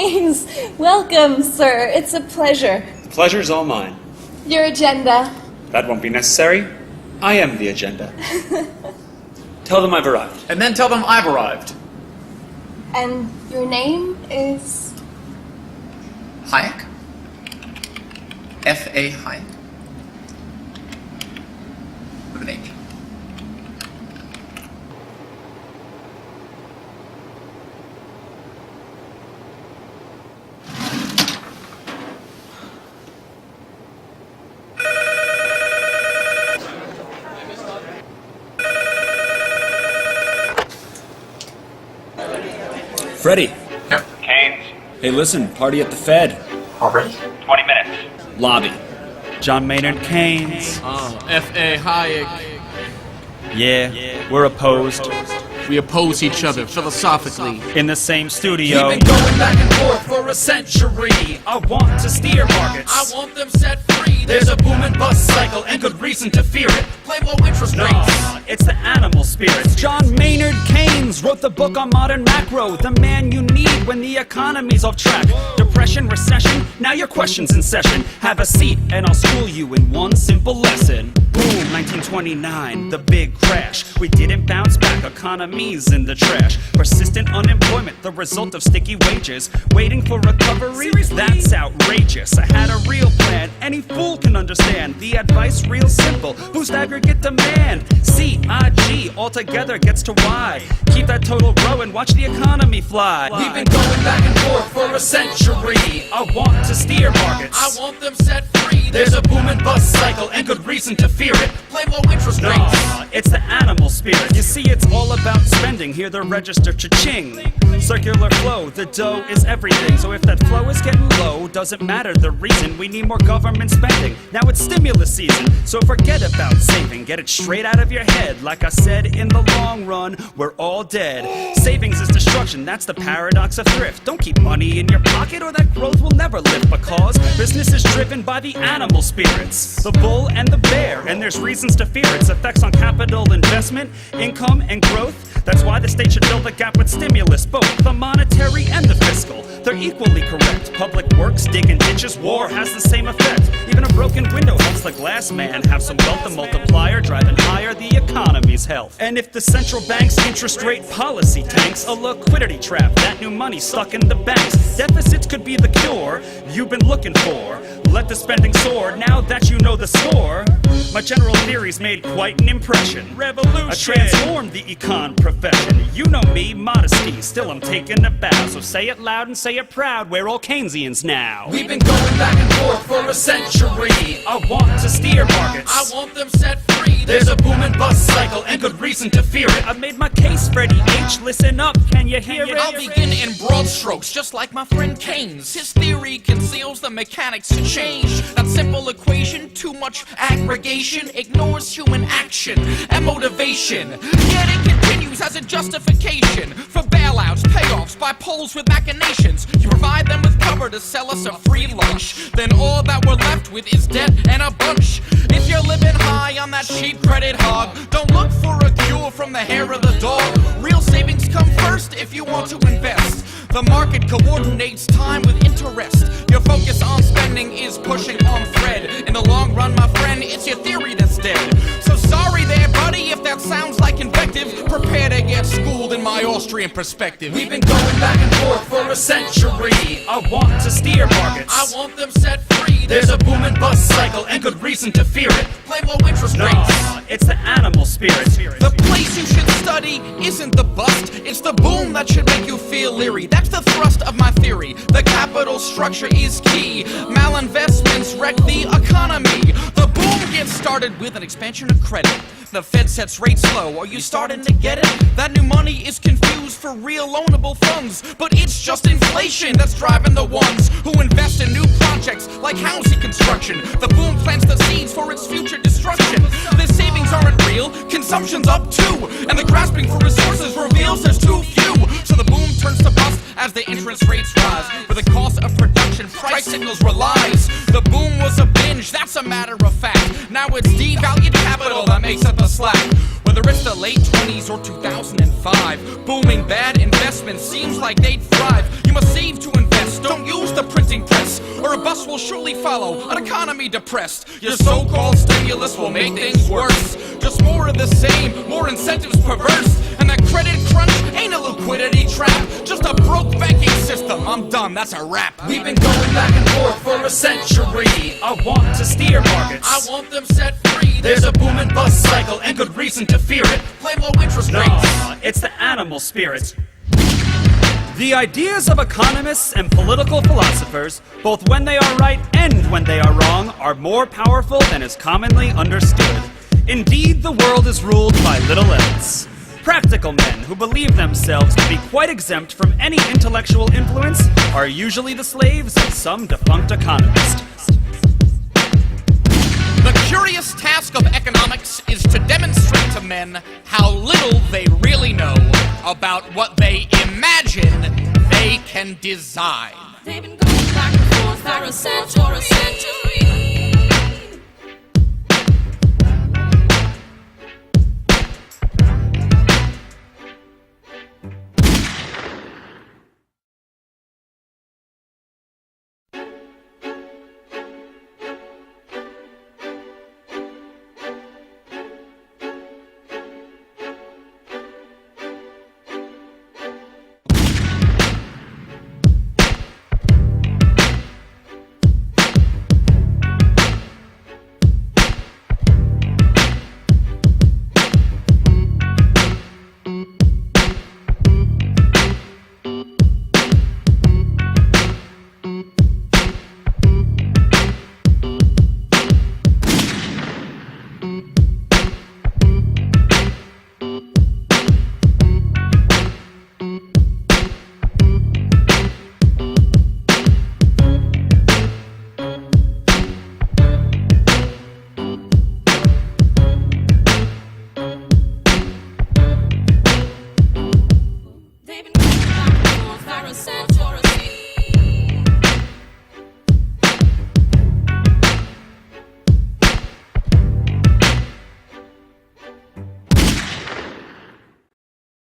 Keynes, welcome, sir. It's a pleasure. The pleasure's all mine. Your agenda. That won't be necessary. I am the agenda. Tell them I've arrived. And then tell them I've arrived. And your name is? Hayek? F.A. Hayek. With an H. Freddie. Yep. Keynes, Hey, listen, party at the Fed. Already? 20 minutes. Lobby. John Maynard Keynes. F.A. Hayek. Yeah, we're opposed. We oppose each other philosophically. In the same studio. We've been going back and forth for a century. I want to steer markets. I want them set free. There's a boom and bust cycle and good reason to fear it. Play low interest rates. Nah, it's the animal spirits. John Maynard Keynes wrote the book on modern macro. The man you need when the economy's off track. Depression, recession, now your question's in session. Have a seat and I'll school you in one simple lesson. Boom, 1929, the big crash. We didn't bounce back, economy's in the trash. Persistent unemployment, the result of sticky wages. Waiting for recovery? That's outrageous. I had a real plan, any fool can understand. The advice real simple, boost aggregate demand. C-I-G, altogether gets to Y. Keep that total growing, watch the economy fly. We've been going back and forth for a century. I want to steer markets. I want them set free. There's a boom and bust cycle and good reason to fear it. Play low interest rates. Nah, it's the animal spirit. You see, it's all about spending. Hear the register cha-ching. Circular flow, the dough is everything. So if that flow is getting low, doesn't matter the reason. We need more government spending. Now it's stimulus season, so forget about saving. Get it straight out of your head. Like I said, in the long run, we're all dead. Savings is destruction, that's the paradox of thrift. Don't keep money in your pocket or that growth will never lift. Because business is driven by the animal spirits, the bull and the bear, and there's reasons to fear its effects on capital investment, income, and growth. That's why the state should fill the gap with stimulus, both the monetary and the fiscal. They're equally correct. Public works, digging ditches, war has the same effect. Even a broken window helps the glass man have some wealth. The multiplier driving higher the economy's health. And if the central bank's interest rate policy tanks, a liquidity trap, that new money stuck in the banks. Deficits could be the cure you've been looking for. Let the spending soar now that you know the score. My general theories made quite an impression. Revolution. I transformed the econ profession. You know me, modesty, still I'm taking a bow. So say it loud and say it proud, we're all Keynesians now. We've been going back and forth for a century. I want to steer markets. I want them set free. There's a boom and bust cycle and good reason to fear it. I made my case, Freddie H. Listen up, can you hear it? I'll begin in broad strokes, just like my friend Keynes. His theory conceals the mechanics to change. That simple equation, too much aggregation, ignores human action and motivation. Yet it continues as a justification for bailouts, payoffs by polls with machinations. You provide them with cover to sell us a free lunch. Then all that we're left with is debt and a bunch. If you're living high on that cheap credit hog, don't look for a cure from the hair of the dog. Real savings come first if you want to invest. The market coordinates time with interest. Your focus on spending is pushing on thread. In the long run, my friend, it's your theory that's dead. So sorry there, buddy, if that sounds like invective. Prepare to get schooled in my Austrian perspective. We've been going back and forth for a century. I want to steer markets. I want them set free. There's a boom and bust cycle and good reason to fear it. Play low interest rates. Nah, it's the animal spirit. The place you should study isn't the bust, it's the boom that should make you feel leery. That's the thrust of my theory. The capital structure is key. Malinvestments wreck the economy. The boom gets started with an expansion of credit. The Fed sets rates low. Are you starting to get it? That new money is confused for real loanable funds, but it's just inflation that's driving the ones who invest in new projects like housing construction. The boom plants the seeds for its future destruction. The savings aren't real, consumption's up too, and the grasping for resources reveals there's too few. So the boom turns to bust as the interest rates rise. With the cost of production, price signals relies. The boom was a binge, that's a matter of fact. Now it's devalued capital that makes up the slack. With Whether it's the late 20s or 2005, booming bad investments seems like they'd thrive. You must save to invest, don't use the printing press, or a bus will surely follow, an economy depressed. Your so-called stimulus will make things worse. Just more of the same, more incentives perverse. And that credit crunch ain't a liquidity trap, just a broke banking system. I'm done, that's a wrap. We've been going back and forth for a century. I want to steer markets. I want them set free. There's a boom and bust cycle and good reason to fear it. Blame low interest No, rates. it's the animal spirit. The ideas of economists and political philosophers, both when they are right and when they are wrong, are more powerful than is commonly understood. Indeed, the world is ruled by little else. Practical men who believe themselves to be quite exempt from any intellectual influence are usually the slaves of some defunct economist. The curious task of economics is to demonstrate to men how little they really know about what they imagine they can design. They've been going back and forth for a century.